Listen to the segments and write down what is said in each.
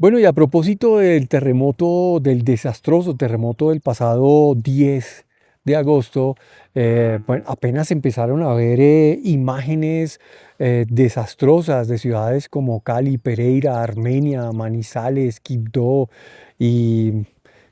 Bueno, y a propósito del terremoto, del desastroso terremoto del pasado 10 de agosto, bueno, apenas empezaron a ver imágenes desastrosas de ciudades como Cali, Pereira, Armenia, Manizales, Quibdó y,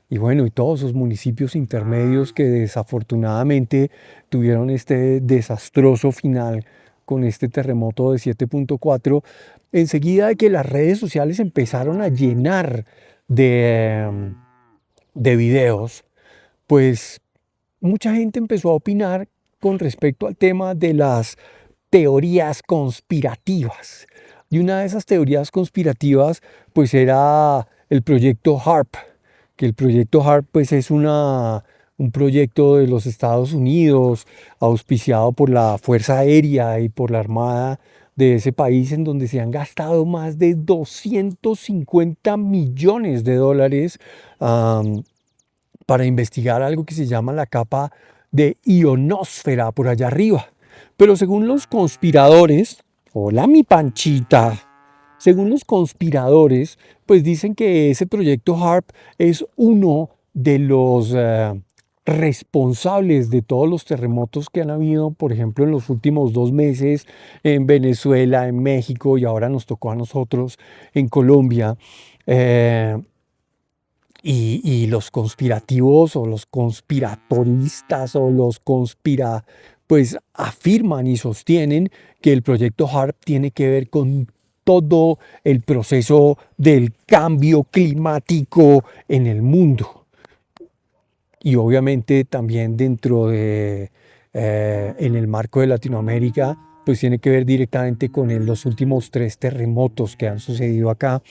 y bueno, y todos esos municipios intermedios que desafortunadamente tuvieron este desastroso final con este terremoto de 7.4. Enseguida de que las redes sociales empezaron a llenar de videos, pues mucha gente empezó a opinar con respecto al tema de las teorías conspirativas. Y una de esas teorías conspirativas, pues era el proyecto HARP, que el proyecto HARP pues es un proyecto de los Estados Unidos, auspiciado por la Fuerza Aérea y por la Armada de ese país, en donde se han gastado más de 250 millones de dólares am, para investigar algo que se llama la capa de ionosfera por allá arriba. Pero según los conspiradores, hola mi Panchita, según los conspiradores, pues dicen que ese proyecto HARP es uno de los responsables de todos los terremotos que han habido, por ejemplo, en los últimos 2 meses en Venezuela, en México y ahora nos tocó a nosotros en Colombia. Eh, y los conspirativos o los conspiratoristas o pues afirman y sostienen que el proyecto HARP tiene que ver con todo el proceso del cambio climático en el mundo. Y obviamente también en el marco de Latinoamérica, pues tiene que ver directamente con los últimos 3 terremotos que han sucedido acá.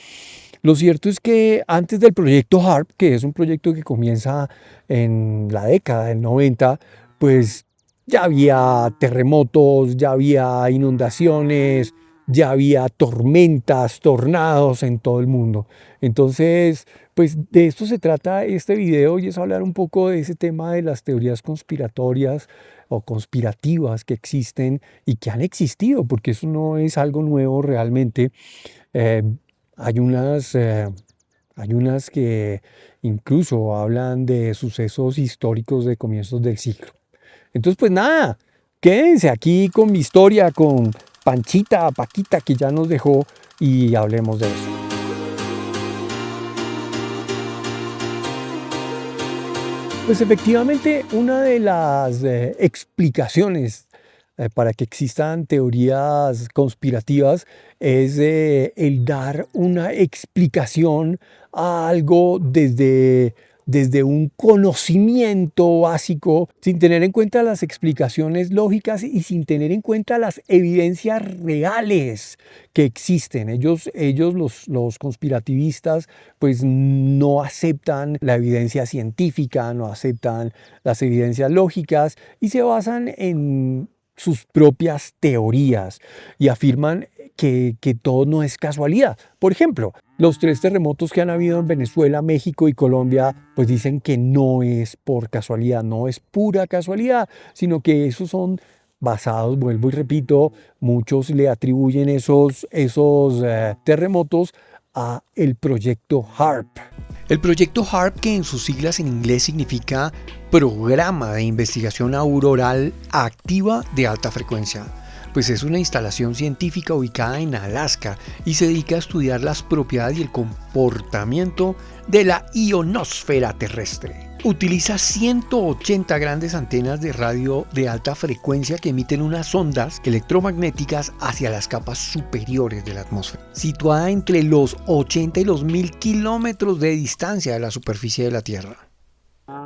Lo cierto es que antes del proyecto HARP, que es un proyecto que comienza en la década del 90, pues ya había terremotos, ya había inundaciones, ya había tormentas, tornados en todo el mundo. Entonces, pues de esto se trata este video y es hablar un poco de ese tema de las teorías conspiratorias o conspirativas que existen y que han existido, porque eso no es algo nuevo realmente. Eh, hay hay unas que incluso hablan de sucesos históricos de comienzos del siglo. Entonces, pues nada, quédense aquí con mi historia, con Panchita, Paquita, que ya nos dejó, y hablemos de eso. Pues efectivamente, una de las explicaciones para que existan teorías conspirativas es el dar una explicación a algo desde un conocimiento básico, sin tener en cuenta las explicaciones lógicas y sin tener en cuenta las evidencias reales que existen. Los conspirativistas, pues no aceptan la evidencia científica, no aceptan las evidencias lógicas y se basan en sus propias teorías y afirman que todo no es casualidad. Por ejemplo, los 3 terremotos que han habido en Venezuela, México y Colombia, pues dicen que no es por casualidad, no es pura casualidad, sino que esos son basados, vuelvo y repito, muchos le atribuyen esos terremotos a el proyecto HARP. El proyecto HARP, que en sus siglas en inglés significa Programa de Investigación Auroral Activa de Alta Frecuencia, pues es una instalación científica ubicada en Alaska y se dedica a estudiar las propiedades y el comportamiento de la ionosfera terrestre. Utiliza 180 grandes antenas de radio de alta frecuencia que emiten unas ondas electromagnéticas hacia las capas superiores de la atmósfera, situada entre los 80 y los 1000 kilómetros de distancia de la superficie de la Tierra.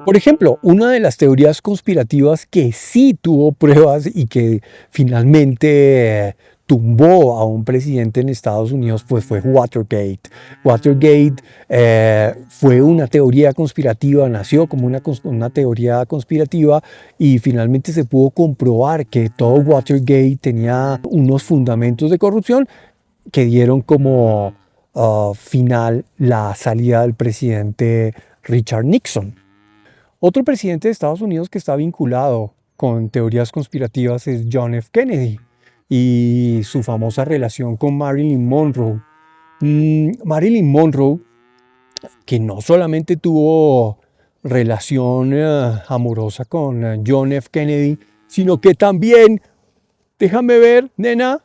Por ejemplo, una de las teorías conspirativas que sí tuvo pruebas y que finalmente tumbó a un presidente en Estados Unidos pues fue Watergate. Watergate fue una teoría conspirativa, nació como una teoría conspirativa y finalmente se pudo comprobar que todo Watergate tenía unos fundamentos de corrupción que dieron como final la salida del presidente Richard Nixon. Otro presidente de Estados Unidos que está vinculado con teorías conspirativas es John F. Kennedy y su famosa relación con Marilyn Monroe. Marilyn Monroe, que no solamente tuvo relación amorosa con John F. Kennedy, sino que también, déjame ver, nena,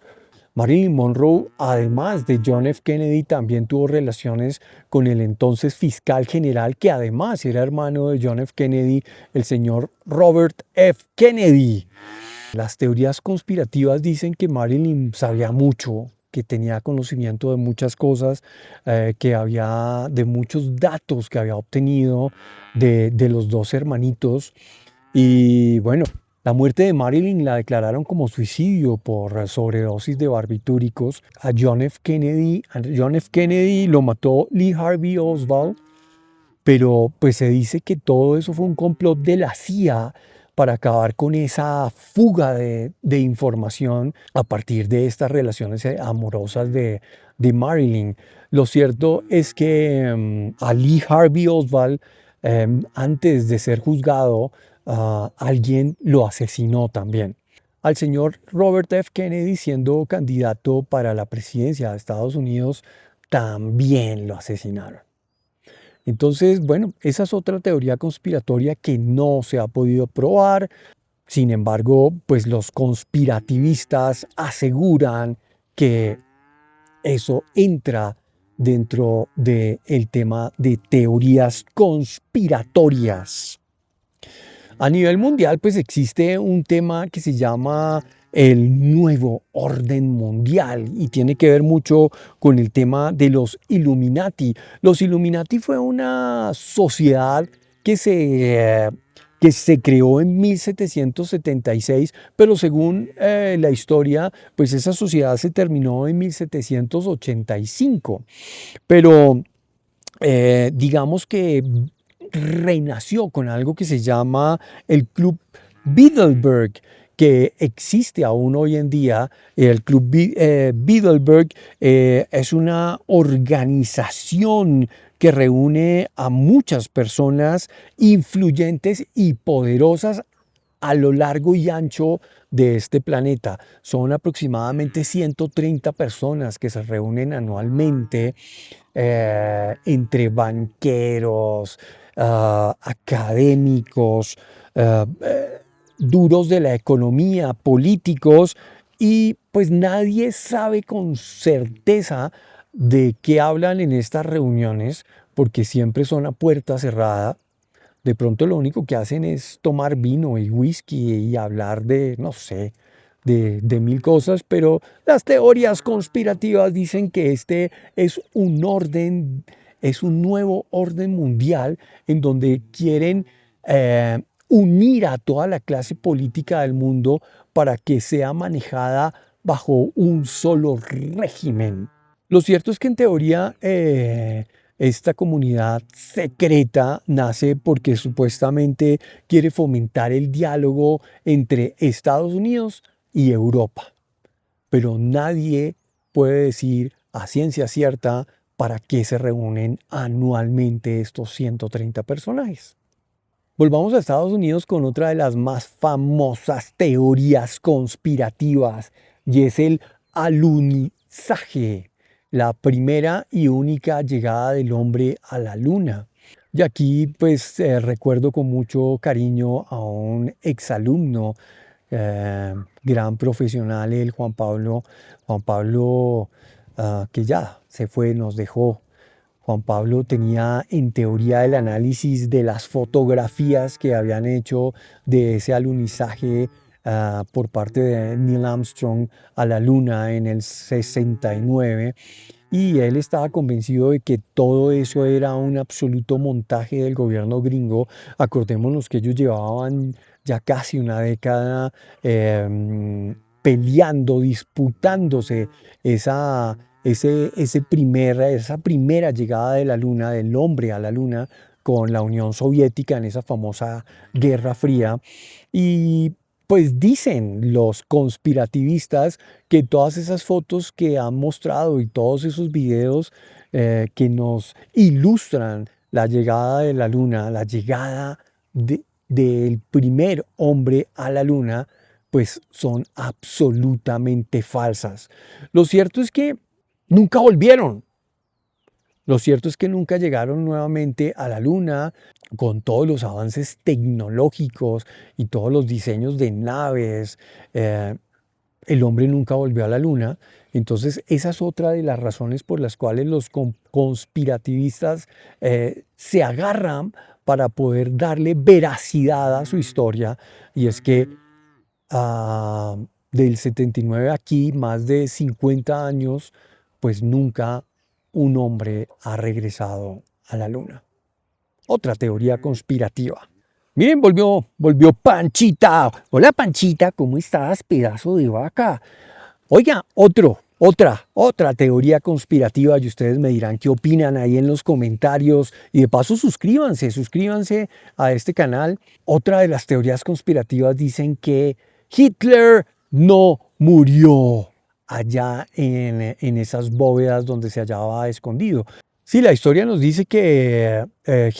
Marilyn Monroe, además de John F. Kennedy, también tuvo relaciones con el entonces fiscal general, que además era hermano de John F. Kennedy, el señor Robert F. Kennedy. Las teorías conspirativas dicen que Marilyn sabía mucho, que tenía conocimiento de muchas cosas, que había de muchos datos que había obtenido de los dos hermanitos. Y bueno, la muerte de Marilyn la declararon como suicidio por sobredosis de barbitúricos. A John F. Kennedy lo mató Lee Harvey Oswald, pero pues se dice que todo eso fue un complot de la CIA para acabar con esa fuga de información a partir de estas relaciones amorosas de Marilyn. Lo cierto es que a Lee Harvey Oswald, antes de ser juzgado, alguien lo asesinó también. Al señor Robert F. Kennedy, siendo candidato para la presidencia de Estados Unidos, también lo asesinaron. Entonces, bueno, esa es otra teoría conspiratoria que no se ha podido probar. Sin embargo, pues los conspirativistas aseguran que eso entra dentro del tema de teorías conspiratorias. A nivel mundial, pues existe un tema que se llama el nuevo orden mundial y tiene que ver mucho con el tema de los Illuminati. Los Illuminati fue una sociedad que que se creó en 1776, pero según la historia, pues esa sociedad se terminó en 1785. Pero digamos que renació con algo que se llama el Club Bilderberg, que existe aún hoy en día. El Club Bilderberg es una organización que reúne a muchas personas influyentes y poderosas a lo largo y ancho de este planeta. Son aproximadamente 130 personas que se reúnen anualmente, entre banqueros, académicos, duros de la economía, políticos, y pues nadie sabe con certeza de qué hablan en estas reuniones, porque siempre son a puerta cerrada. De pronto lo único que hacen es tomar vino y whisky y hablar de, no sé, de mil cosas, pero las teorías conspirativas dicen que este es un orden, es un nuevo orden mundial en donde quieren unir a toda la clase política del mundo para que sea manejada bajo un solo régimen. Lo cierto es que en teoría esta comunidad secreta nace porque supuestamente quiere fomentar el diálogo entre Estados Unidos y Europa, pero nadie puede decir a ciencia cierta para qué se reúnen anualmente estos 130 personajes. Volvamos a Estados Unidos con otra de las más famosas teorías conspirativas, y es el alunizaje, la primera y única llegada del hombre a la luna. Y aquí pues recuerdo con mucho cariño a un exalumno, gran profesional, el Juan Pablo, que ya se fue, nos dejó. Juan Pablo tenía en teoría el análisis de las fotografías que habían hecho de ese alunizaje por parte de Neil Armstrong a la Luna en el 69, y él estaba convencido de que todo eso era un absoluto montaje del gobierno gringo. Acordémonos que ellos llevaban ya casi una década peleando, disputándose esa primera llegada de la Luna, del hombre a la Luna, con la Unión Soviética en esa famosa Guerra Fría. Y pues dicen los conspirativistas que todas esas fotos que han mostrado y todos esos videos que nos ilustran la llegada de la Luna, la llegada del primer hombre a la Luna, pues son absolutamente falsas. Lo cierto es que nunca volvieron. Lo cierto es que nunca llegaron nuevamente a la Luna con todos los avances tecnológicos y todos los diseños de naves. eh, el hombre nunca volvió a la Luna. Entonces, esa es otra de las razones por las cuales los conspirativistas se agarran para poder darle veracidad a su historia. Y es que ah, del 79 aquí, más de 50 años, pues nunca un hombre ha regresado a la Luna. Otra teoría conspirativa. Miren, volvió Panchita. Hola Panchita, ¿cómo estás, pedazo de vaca? Oiga, otra teoría conspirativa y ustedes me dirán qué opinan ahí en los comentarios y de paso suscríbanse a este canal. Otra de las teorías conspirativas dicen que Hitler no murió allá en esas bóvedas donde se hallaba escondido. Sí, la historia nos dice que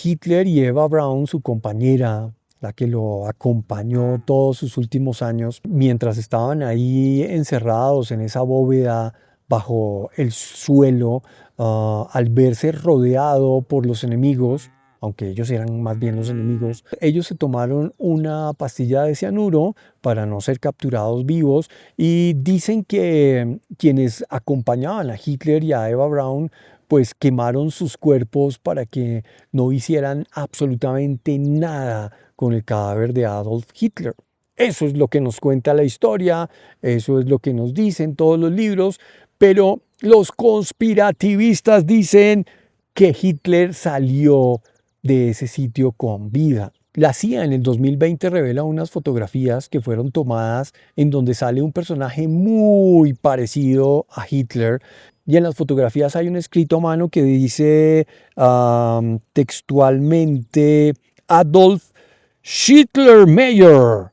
Hitler y Eva Braun, su compañera, la que lo acompañó todos sus últimos años, mientras estaban ahí encerrados en esa bóveda bajo el suelo, al verse rodeado por los enemigos, aunque ellos eran más bien los enemigos, ellos se tomaron una pastilla de cianuro para no ser capturados vivos y dicen que quienes acompañaban a Hitler y a Eva Braun pues quemaron sus cuerpos para que no hicieran absolutamente nada con el cadáver de Adolf Hitler. Eso es lo que nos cuenta la historia, eso es lo que nos dicen todos los libros, pero los conspirativistas dicen que Hitler salió de ese sitio con vida. La CIA en el 2020 revela unas fotografías que fueron tomadas en donde sale un personaje muy parecido a Hitler y en las fotografías hay un escrito a mano que dice textualmente Adolf Hitler Mayer,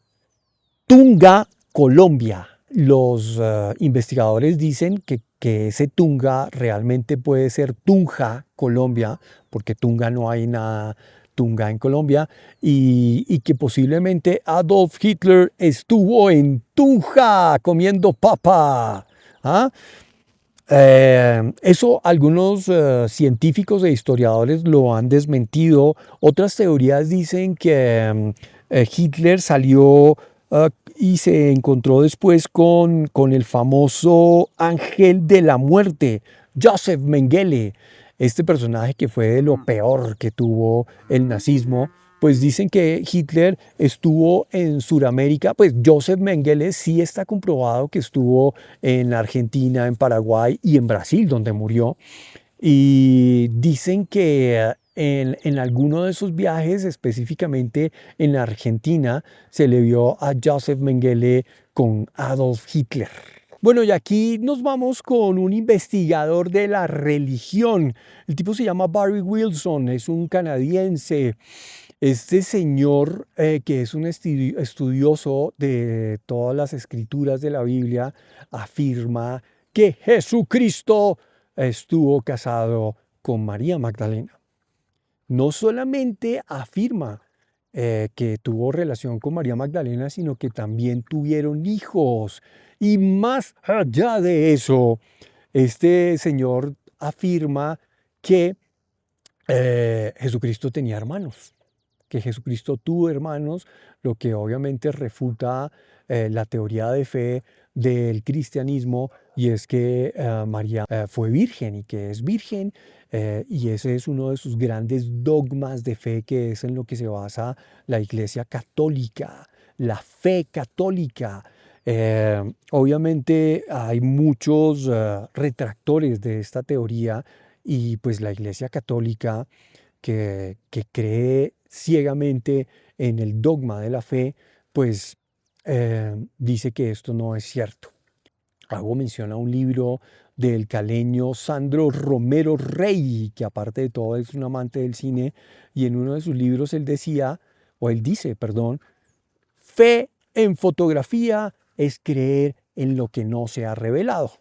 Tunga, Colombia. Los investigadores dicen que ese Tunga realmente puede ser Tunja, Colombia, porque Tunga no hay nada Tunga en Colombia, y que posiblemente Adolf Hitler estuvo en Tunja comiendo papa. ¿Ah? Eso algunos científicos e historiadores lo han desmentido. Otras teorías dicen que Hitler salió y se encontró después con el famoso ángel de la muerte, Joseph Mengele. Este personaje que fue de lo peor que tuvo el nazismo, pues dicen que Hitler estuvo en Sudamérica, pues Joseph Mengele sí está comprobado que estuvo en Argentina, en Paraguay y en Brasil, donde murió. Y dicen que en alguno de esos viajes, específicamente en Argentina, se le vio a Joseph Mengele con Adolf Hitler. Bueno, y aquí nos vamos con un investigador de la religión. El tipo se llama Barry Wilson, es un canadiense. Este señor, que es un estudioso de todas las escrituras de la Biblia, afirma que Jesucristo estuvo casado con María Magdalena. No solamente afirma que tuvo relación con María Magdalena, sino que también tuvieron hijos. Y más allá de eso, este señor afirma que Jesucristo tenía hermanos, que Jesucristo tuvo hermanos, lo que obviamente refuta la teoría de fe del cristianismo, y es que María fue virgen y que es virgen, y ese es uno de sus grandes dogmas de fe, que es en lo que se basa la Iglesia Católica, la fe católica. Obviamente hay muchos retractores de esta teoría, y pues la Iglesia Católica que cree ciegamente en el dogma de la fe, pues dice que esto no es cierto. Hago mención a un libro del caleño Sandro Romero Rey, que aparte de todo es un amante del cine, y en uno de sus libros él decía, o él dice, perdón, fe en fotografía es creer en lo que no se ha revelado.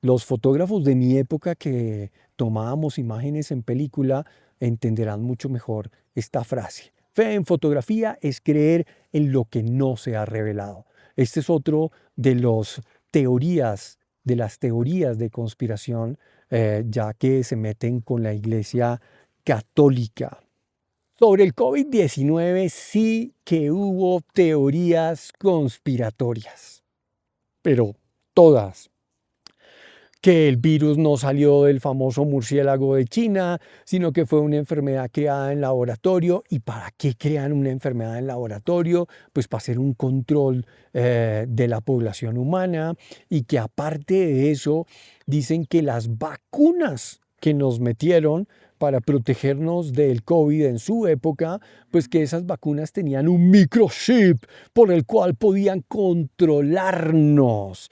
Los fotógrafos de mi época que tomábamos imágenes en película entenderán mucho mejor esta frase. Fe en fotografía es creer en lo que no se ha revelado. Este es otro de las teorías de conspiración ya que se meten con la Iglesia Católica. Sobre el COVID-19 sí que hubo teorías conspiratorias, pero todas. Que el virus no salió del famoso murciélago de China, sino que fue una enfermedad creada en laboratorio. ¿Y para qué crean una enfermedad en laboratorio? Pues para hacer un control de la población humana, y que aparte de eso dicen que las vacunas que nos metieron para protegernos del COVID en su época, pues que esas vacunas tenían un microchip por el cual podían controlarnos.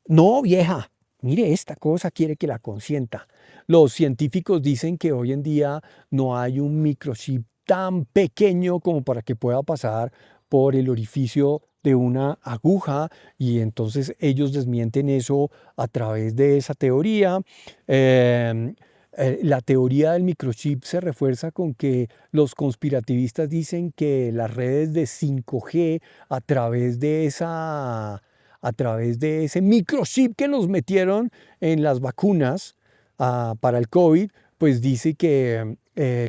No, vieja, mire, esta cosa quiere que la consienta. Los científicos dicen que hoy en día no hay un microchip tan pequeño como para que pueda pasar por el orificio de una aguja, y entonces ellos desmienten eso a través de esa teoría. Em, la teoría del microchip se refuerza con que los conspirativistas dicen que las redes de 5G, a través de ese microchip que nos metieron en las vacunas para el COVID, pues dice que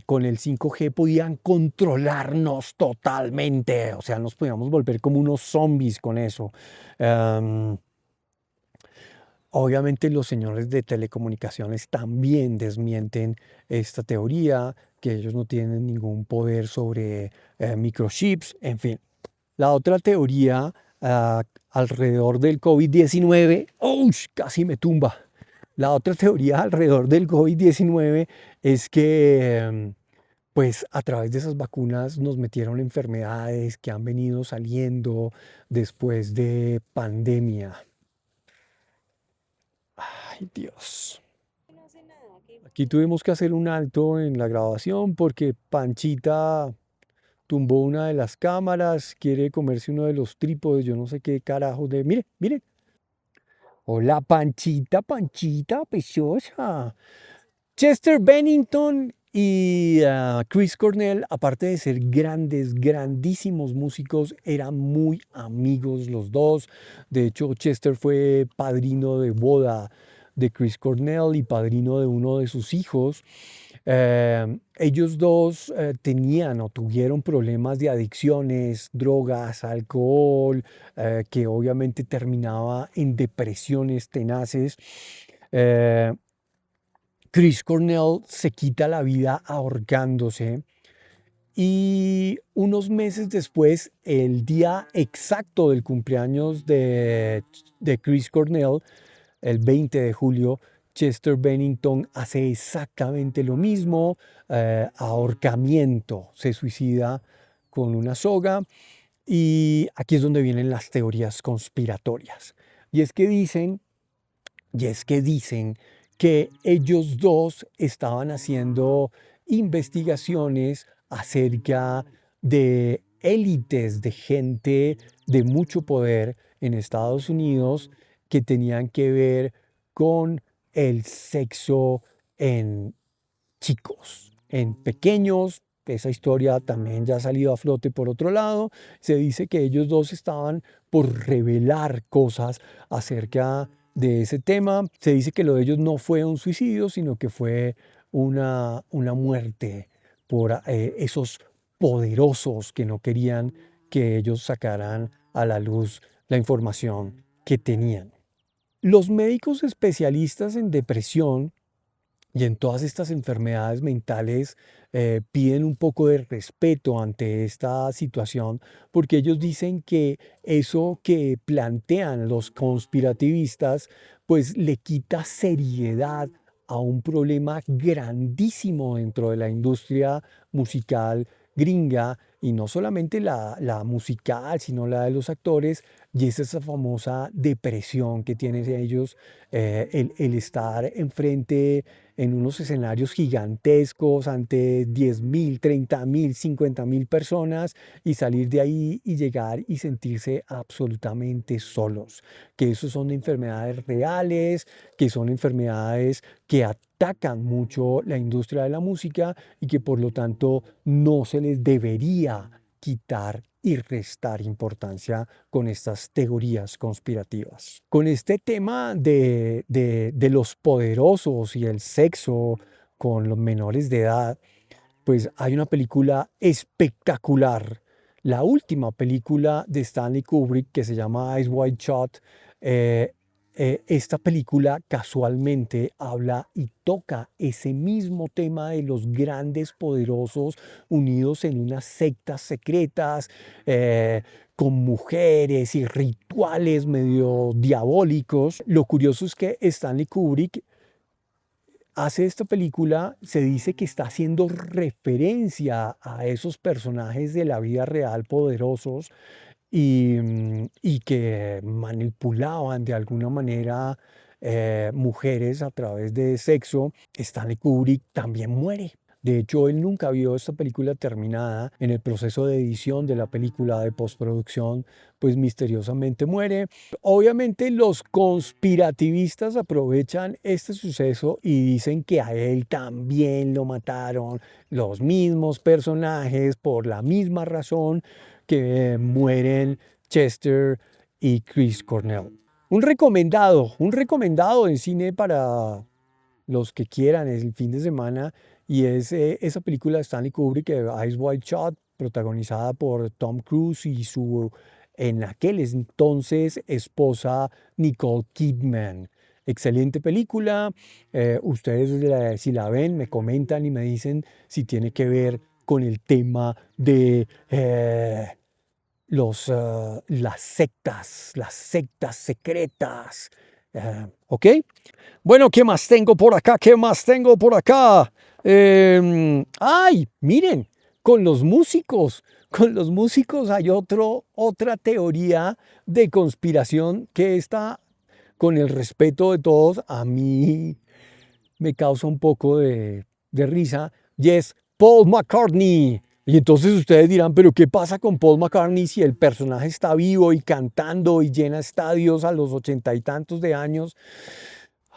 con el 5G podían controlarnos totalmente, o sea, nos podíamos volver como unos zombies con eso. Em, Obviamente los señores de telecomunicaciones también desmienten esta teoría, que ellos no tienen ningún poder sobre microchips, en fin. La otra teoría alrededor del COVID-19, ¡ush! Casi me tumba. La otra teoría alrededor del COVID-19 es que, pues a través de esas vacunas nos metieron enfermedades que han venido saliendo después de pandemia. Ay, Dios. Aquí tuvimos que hacer un alto en la grabación porque Panchita tumbó una de las cámaras, quiere comerse uno de los trípodes, yo no sé qué carajo de... Mire, mire. Hola, Panchita, Panchita, preciosa. Chester Bennington y Chris Cornell, aparte de ser grandes, grandísimos músicos, eran muy amigos los dos. De hecho, Chester fue padrino de boda de Chris Cornell y padrino de uno de sus hijos. Ellos dos tenían o tuvieron problemas de adicciones, drogas, alcohol, que obviamente terminaba en depresiones tenaces. Eh, Chris Cornell se quita la vida ahorcándose, y unos meses después, el día exacto del cumpleaños de Chris Cornell, el 20 de julio, Chester Bennington hace exactamente lo mismo, ahorcamiento, se suicida con una soga. Y aquí es donde vienen las teorías conspiratorias. Y es que dicen que ellos dos estaban haciendo investigaciones acerca de élites de gente de mucho poder en Estados Unidos, que tenían que ver con el sexo en chicos, en pequeños. Esa historia también ya ha salido a flote por otro lado. Se dice que ellos dos estaban por revelar cosas acerca de ese tema. Se dice que lo de ellos no fue un suicidio, sino que fue una muerte por esos poderosos que no querían que ellos sacaran a la luz la información que tenían. Los médicos especialistas en depresión y en todas estas enfermedades mentales piden un poco de respeto ante esta situación, porque ellos dicen que eso que plantean los conspirativistas, pues le quita seriedad a un problema grandísimo dentro de la industria musical gringa, y no solamente la musical, sino la de los actores, y es esa famosa depresión que tienen ellos, el estar enfrente en unos escenarios gigantescos ante 10.000, 30.000, 50.000 personas, y salir de ahí y llegar y sentirse absolutamente solos. Que eso son enfermedades reales, que son enfermedades que atacan mucho la industria de la música, y que por lo tanto no se les debería quitar y restar importancia con estas teorías conspirativas. Con este tema de los poderosos y el sexo con los menores de edad, pues hay una película espectacular, la última película de Stanley Kubrick que se llama Eyes Wide Shut. eh, Esta película casualmente habla y toca ese mismo tema de los grandes poderosos unidos en unas sectas secretas, con mujeres y rituales medio diabólicos. Lo curioso es que Stanley Kubrick hace esta película, se dice que está haciendo referencia a esos personajes de la vida real poderosos y que manipulaban de alguna manera mujeres a través de sexo. Stanley Kubrick también muere. De hecho, él nunca vio esta película terminada. En el proceso de edición de la película de postproducción, pues misteriosamente muere. Obviamente los conspirativistas aprovechan este suceso y dicen que a él también lo mataron los mismos personajes por la misma razón que mueren Chester y Chris Cornell. Un recomendado en cine para los que quieran el fin de semana y es esa película de Stanley Kubrick, Eyes Wide Shut, protagonizada por Tom Cruise y su en aquel entonces esposa Nicole Kidman. Excelente película. Ustedes si la ven me comentan y me dicen si tiene que ver con el tema de las sectas secretas. ¿Ok? Bueno, ¿qué más tengo por acá? ¿Qué más tengo por acá? ¡Ay! Miren, con los músicos hay otra teoría de conspiración que está, con el respeto de todos, a mí me causa un poco de risa, y es Paul McCartney. Y entonces ustedes dirán, pero ¿qué pasa con Paul McCartney si el personaje está vivo y cantando y llena estadios a los 80 y tantos de años?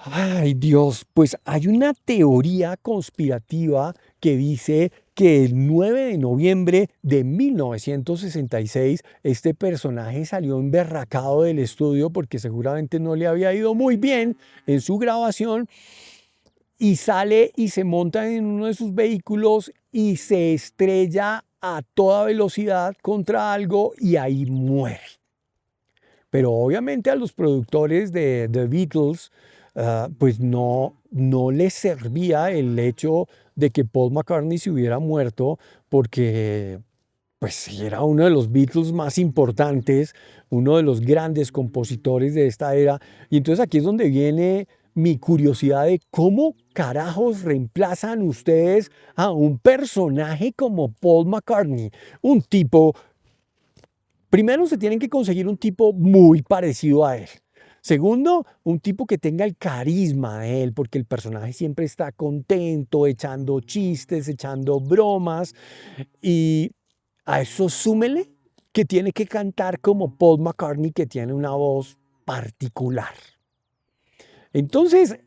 Ay, Dios, pues hay una teoría conspirativa que dice que el 9 de noviembre de 1966 este personaje salió emberracado del estudio porque seguramente no le había ido muy bien en su grabación y sale y se monta en uno de sus vehículos y se estrella a toda velocidad contra algo y ahí muere. Pero obviamente a los productores de The Beatles, pues no les servía el hecho de que Paul McCartney se hubiera muerto porque pues sí, era uno de los Beatles más importantes, uno de los grandes compositores de esta era. Y entonces aquí es donde viene mi curiosidad de cómo carajos reemplazan ustedes a un personaje como Paul McCartney, un tipo. Primero, se tienen que conseguir un tipo muy parecido a él. Segundo, un tipo que tenga el carisma de él, porque el personaje siempre está contento, echando chistes, echando bromas. Y a eso súmele que tiene que cantar como Paul McCartney, que tiene una voz particular. Entonces,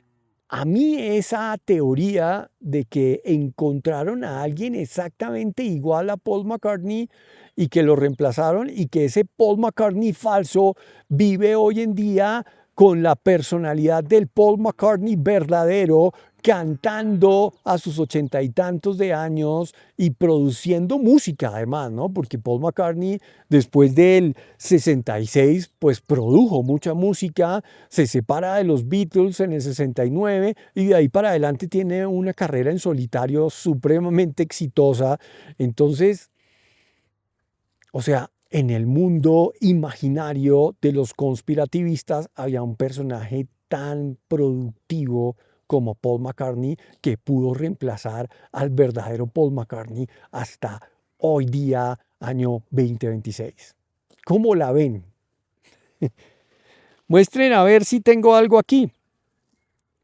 a mí esa teoría de que encontraron a alguien exactamente igual a Paul McCartney y que lo reemplazaron y que ese Paul McCartney falso vive hoy en día con la personalidad del Paul McCartney verdadero, cantando a sus 80 y tantos de años y produciendo música además, ¿no? Porque Paul McCartney después del 66 pues produjo mucha música, se separa de los Beatles en el 69 y de ahí para adelante tiene una carrera en solitario supremamente exitosa. Entonces, o sea, en el mundo imaginario de los conspirativistas había un personaje tan productivo como Paul McCartney que pudo reemplazar al verdadero Paul McCartney hasta hoy día, año 2026. ¿Cómo la ven? Muestren a ver si tengo algo aquí.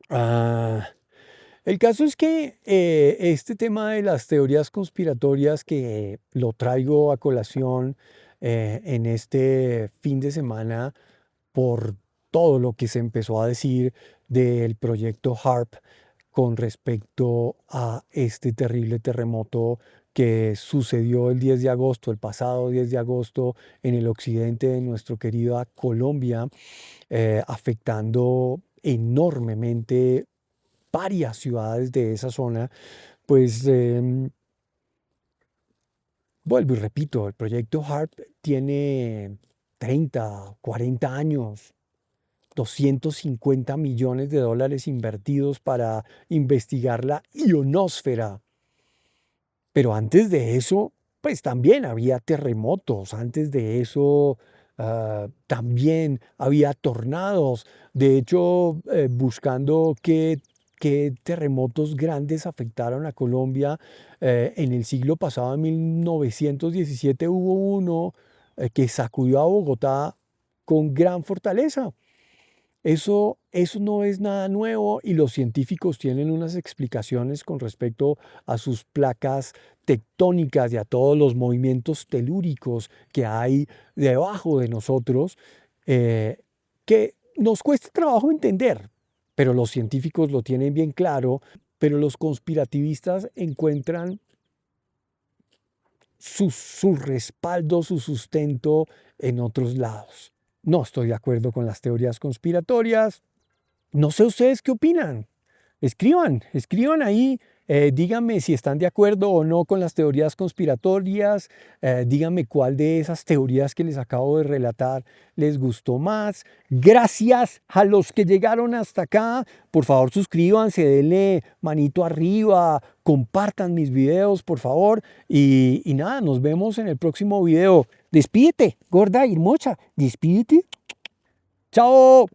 Ah, el caso es que este tema de las teorías conspiratorias que lo traigo a colación en este fin de semana por todo lo que se empezó a decir del proyecto HARP con respecto a este terrible terremoto que sucedió el 10 de agosto, el pasado 10 de agosto, en el occidente de nuestro querido Colombia, afectando enormemente varias ciudades de esa zona, pues vuelvo y repito, el proyecto HARP tiene 30, 40 años. 250 millones de dólares invertidos para investigar la ionosfera. Pero antes de eso, pues también había terremotos, antes de eso también había tornados. De hecho, buscando qué terremotos grandes afectaron a Colombia, en el siglo pasado, en 1917, hubo uno que sacudió a Bogotá con gran fortaleza. Eso no es nada nuevo y los científicos tienen unas explicaciones con respecto a sus placas tectónicas y a todos los movimientos telúricos que hay debajo de nosotros, eh, que nos cuesta trabajo entender, pero los científicos lo tienen bien claro, pero los conspirativistas encuentran su respaldo, su sustento en otros lados. No estoy de acuerdo con las teorías conspiratorias. No sé ustedes qué opinan. Escriban ahí, díganme si están de acuerdo o no con las teorías conspiratorias, díganme cuál de esas teorías que les acabo de relatar les gustó más. Gracias a los que llegaron hasta acá. Por favor, suscríbanse, denle manito arriba, compartan mis videos, por favor. Y nada, nos vemos en el próximo video. Despídete, gorda y mocha. Despídete. Chao.